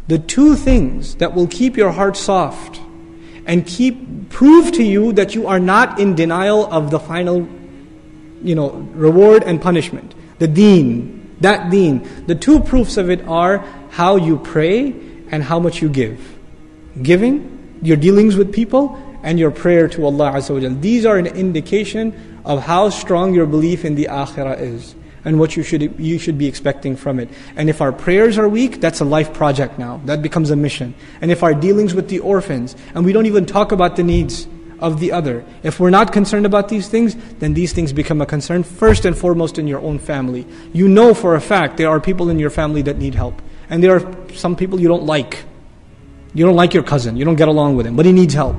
The two things that will keep your heart soft and prove to you that you are not in denial of the final, reward and punishment. The deen, that deen. The two proofs of it are how you pray and how much you give. Giving, your dealings with people, and your prayer to Allah Azza wa Jal. These are an indication of how strong your belief in the akhirah is and what you should be expecting from it. And if our prayers are weak, that's a life project now. That becomes a mission. And if our dealings with the orphans, and we don't even talk about the needs of the other, if we're not concerned about these things, then these things become a concern first and foremost in your own family. You know for a fact there are people in your family that need help. And there are some people you don't like. You don't like your cousin, you don't get along with him, but he needs help.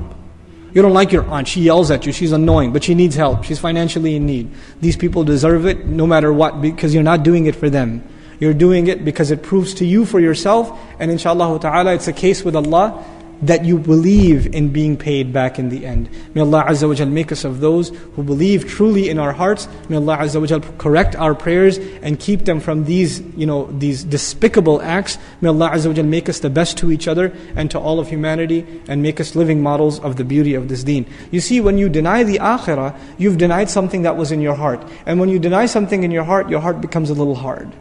You don't like your aunt, she yells at you, she's annoying, but she needs help, she's financially in need. These people deserve it no matter what, because you're not doing it for them. You're doing it because it proves to you for yourself, and inshallah ta'ala it's a case with Allah that you believe in being paid back in the end. May Allah Azza wa Jal make us of those who believe truly in our hearts. May Allah Azza wa Jal correct our prayers and keep them from these despicable acts. May Allah Azza wa Jal make us the best to each other and to all of humanity, and make us living models of the beauty of this deen. You see, when you deny the akhirah, you've denied something that was in your heart. And when you deny something in your heart becomes a little hard.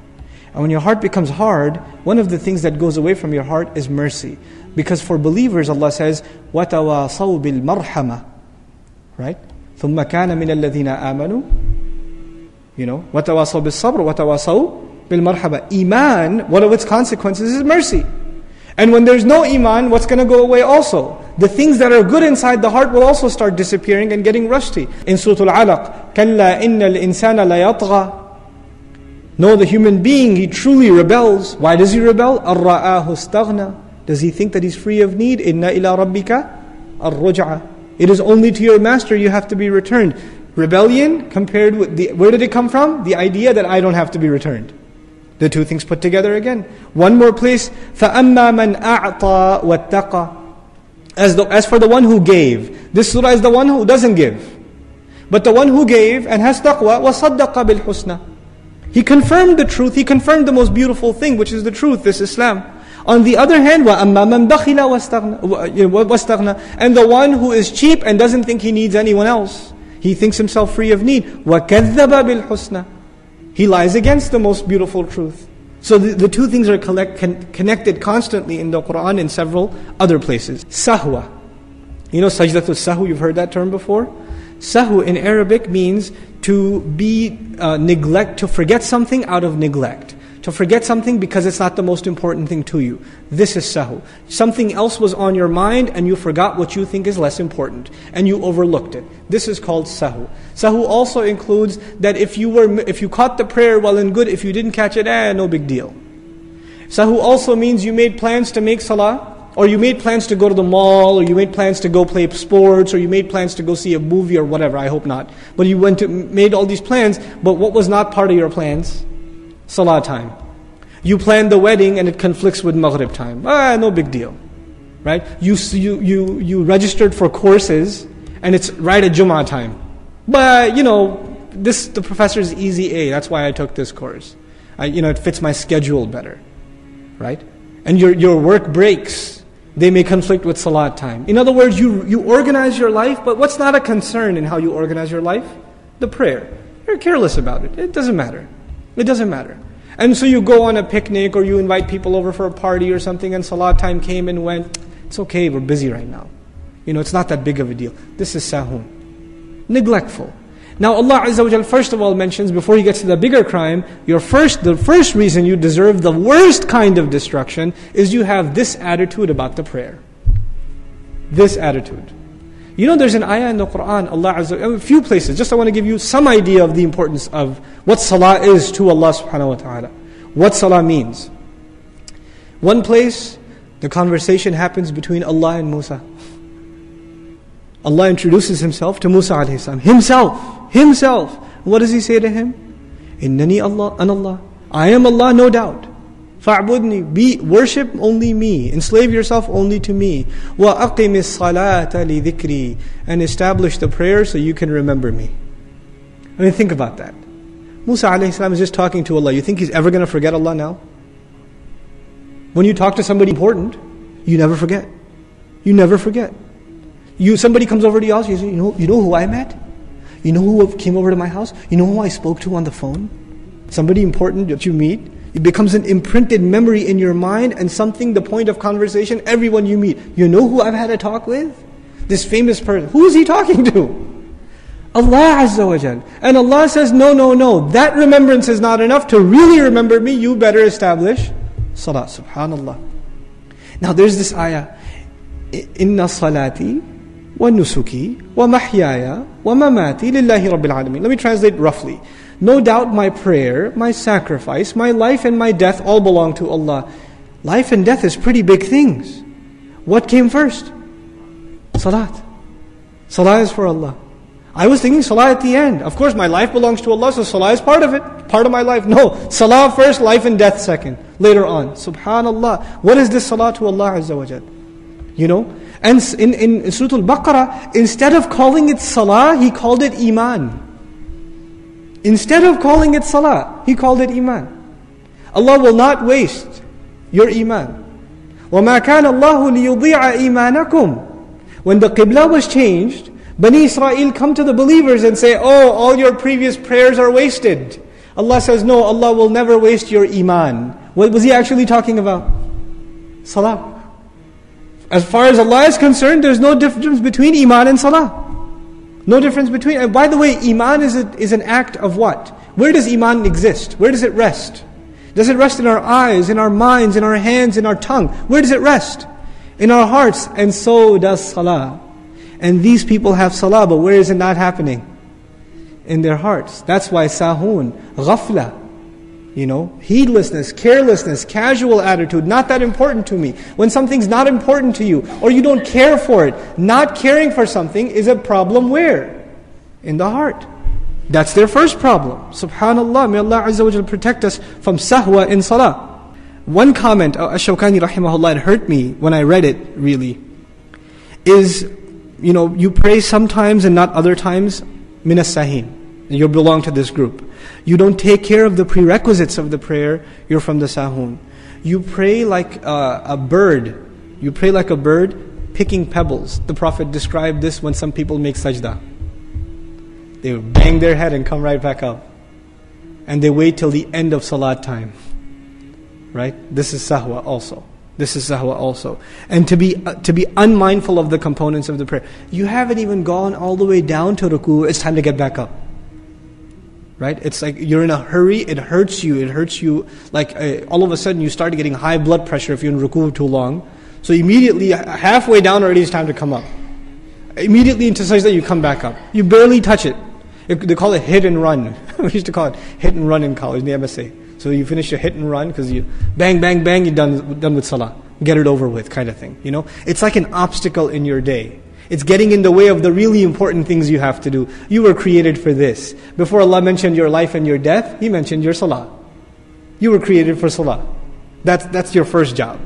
And when your heart becomes hard, one of the things that goes away from your heart is mercy. Because for believers, Allah says, وَتَوَاصَوْا بِالْمَرْحَمَةِ, right? ثُمَّ كَانَ مِنَ الَّذِينَ آمَنُوا, وَتَوَاصَوْا بِالصَّبْرِ وَتَوَاصَوْا بِالْمَرْحَمَةِ. Iman, one of its consequences is mercy. And when there's no iman, what's going to go away also? The things that are good inside the heart will also start disappearing and getting rusty. In Surah Al-Alaq, كَلَّا إِنَّ الْإِنسَانَ لَيَطْغَى. No, the human being, he truly rebels. Why does he rebel? أَرَّآهُ اسْتَغْنَى. Does he think that he's free of need? إِنَّ إِلَىٰ رَبِّكَ الرُّجْعَى. It is only to your master you have to be returned. Rebellion compared with where did it come from? The idea that I don't have to be returned. The two things put together again. One more place, فَأَمَّا مَنْ أَعْطَى وَاتَّقَى. As for the one who gave, this surah is the one who doesn't give. But the one who gave and has taqwa, وَصَدَّقَ بِالْحُسْنَى. He confirmed the truth, he confirmed the most beautiful thing, which is the truth, this Islam. On the other hand, وَأَمَّا مَنْ بَخِلَ وَاسْتَغْنَى. And the one who is cheap and doesn't think he needs anyone else. He thinks himself free of need. وَكَذَّبَ بِالْحُسْنَى. He lies against the most beautiful truth. So the two things are connected constantly in the Quran in several other places. Sahwa. Sajdatul sahw, you've heard that term before? Sahw in Arabic means to be to forget something out of neglect. To forget something because it's not the most important thing to you. This is sahw. Something else was on your mind and you forgot what you think is less important. And you overlooked it. This is called sahw. Sahw also includes that if you caught the prayer, well and good. If you didn't catch it, no big deal. Sahw also means you made plans to make salah, or you made plans to go to the mall, or you made plans to go play sports, or you made plans to go see a movie or whatever, I hope not. But you made all these plans, but what was not part of your plans? Salah time. You planned the wedding and it conflicts with Maghrib time. No big deal. Right? You registered for courses and it's right at Jummah time. But the professor's easy A, that's why I took this course. It fits my schedule better. Right? And your work breaks. They may conflict with Salat time. In other words, you organize your life, but what's not a concern in how you organize your life? The prayer. You're careless about it. It doesn't matter. It doesn't matter. And so you go on a picnic or you invite people over for a party or something and Salat time came and went. It's okay, we're busy right now. It's not that big of a deal. This is sahun. Neglectful. Now Allah Azza wa Jal first of all mentions, before He gets to the bigger crime, the first reason you deserve the worst kind of destruction is you have this attitude about the prayer. This attitude. There's an ayah in the Quran, Allah Azza wa Jal, a few places, just I want to give you some idea of the importance of what salah is to Allah subhanahu wa ta'ala. What salah means. One place, the conversation happens between Allah and Musa. Allah introduces Himself to Musa alayhi salam. Himself. What does He say to him? Innani Allah, an Allah. I am Allah, no doubt. Fa'budni, worship only me. Enslave yourself only to me. Wa aqimis salata li dhikri. And establish the prayer so you can remember me. Think about that. Musa alayhi salam is just talking to Allah. You think he's ever going to forget Allah now? When you talk to somebody important, you never forget. You never forget. Somebody comes over to your house, you say, you know who I met? You know who came over to my house? You know who I spoke to on the phone? Somebody important that you meet. It becomes an imprinted memory in your mind and something, the point of conversation, everyone you meet. You know who I've had a talk with? This famous person. Who is he talking to? Allah Azza wa Jal. And Allah says, no. That remembrance is not enough. To really remember me, you better establish salah. Subhanallah. Now there's this ayah. Inna salati wa nusuki wa mahyaya wa mamati lillahi rabbil alameen. Let me translate roughly. No doubt my prayer, my sacrifice, my life and my death all belong to Allah. Life and death is pretty big things. What came first? Salat. Salah is for Allah. I was thinking salah at the end. Of course my life belongs to Allah, so salah is part of it. Part of my life. No. Salah first, life and death second. Later on. Subhanallah. What is this salah to Allah Azza wa Jal? You know? And in Surah Al-Baqarah, instead of calling it salah, He called it iman. Instead of calling it salah, He called it iman. Allah will not waste your iman. وَمَا كَانَ اللَّهُ لِيُضِيعَ إِيمَانَكُمْ. When the qibla was changed, Bani Israel come to the believers and say, oh, all your previous prayers are wasted. Allah says, no, Allah will never waste your iman. What was He actually talking about? Salah. As far as Allah is concerned, there's no difference between iman and salah. No difference between. And by the way, iman is an act of what? Where does iman exist? Where does it rest? Does it rest in our eyes, in our minds, in our hands, in our tongue? Where does it rest? In our hearts. And so does salah. And these people have salah, but where is it not happening? In their hearts. That's why sahun, ghafla, heedlessness, carelessness, casual attitude, not that important to me. When something's not important to you, or you don't care for it, not caring for something is a problem where? In the heart. That's their first problem. Subhanallah, may Allah Azza wa Jalla protect us from sahwa in salah. One comment, Ash-Shawkani rahimahullah, it hurt me when I read it really, is, you pray sometimes and not other times, min as-sahin. You belong to this group. You don't take care of the prerequisites of the prayer, you're from the sahun. You pray like a bird. You pray like a bird picking pebbles. The Prophet described this when some people make sajda. They bang their head and come right back up. And they wait till the end of salat time. Right? This is sahwa also. This is sahwa also. And to be unmindful of the components of the prayer. You haven't even gone all the way down to ruku, it's time to get back up. Right? It's like you're in a hurry, it hurts you like all of a sudden you start getting high blood pressure if you're in ruku too long. So immediately, halfway down already it's time to come up. Immediately into sajda you come back up. You barely touch it. They call it hit and run. We used to call it hit and run in college, in the MSA. So you finish your hit and run because you bang, you're done with salah. Get it over with kind of thing. It's like an obstacle in your day. It's getting in the way of the really important things you have to do. You were created for this. Before Allah mentioned your life and your death, He mentioned your salah. You were created for salah. That's your first job.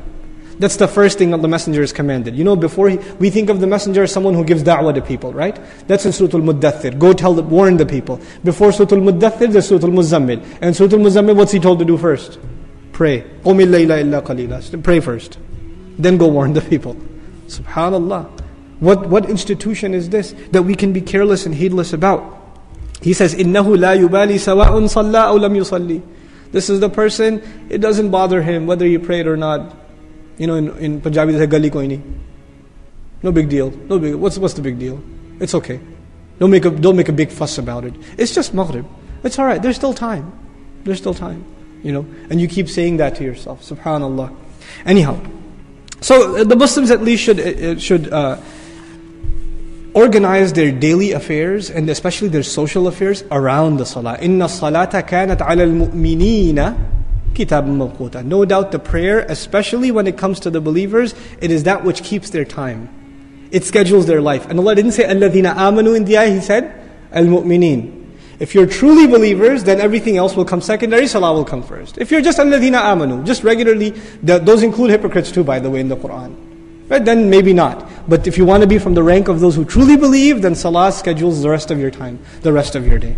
That's the first thing that the messenger is commanded. Before we think of the messenger as someone who gives da'wah to people, right? That's in Surah Al-Muddathir. Go warn the people. Before Surah Al-Muddathir, there's Surah Al-Muzammil. And Surah Al-Muzammil, what's he told to do first? Pray. قُمِ اللَّيْلَ إِلَّا قَلِيلًا. Pray first. Then go warn the people. Subhanallah. What institution is this that we can be careless and heedless about? He says, إِنَّهُ لَا يُبَالِي سَوَاءٌ صَلَّى أَوْ لَمْ يُصَلِّي. This is the person, it doesn't bother him whether he prayed or not. In Punjabi they say, Gali koi nahi. No big deal. No big. What's the big deal? It's okay. Don't make a big fuss about it. It's just Maghrib. It's alright. There's still time. There's still time. And you keep saying that to yourself. Subhanallah. Anyhow, so the Muslims at least should organize their daily affairs and especially their social affairs around the salah. Inna salata kanat ala al-mu'minina kitabun mawquta. No doubt the prayer, especially when it comes to the believers, it is that which keeps their time. It schedules their life. And Allah didn't say alladhina amanu in the ayah, He said al-mu'minin. If you're truly believers, then everything else will come secondary, salah will come first. If you're just alladhina amanu, just regularly, those include hypocrites too, by the way, in the Quran. Right? Then maybe not. But if you want to be from the rank of those who truly believe, then salah schedules the rest of your time, the rest of your day.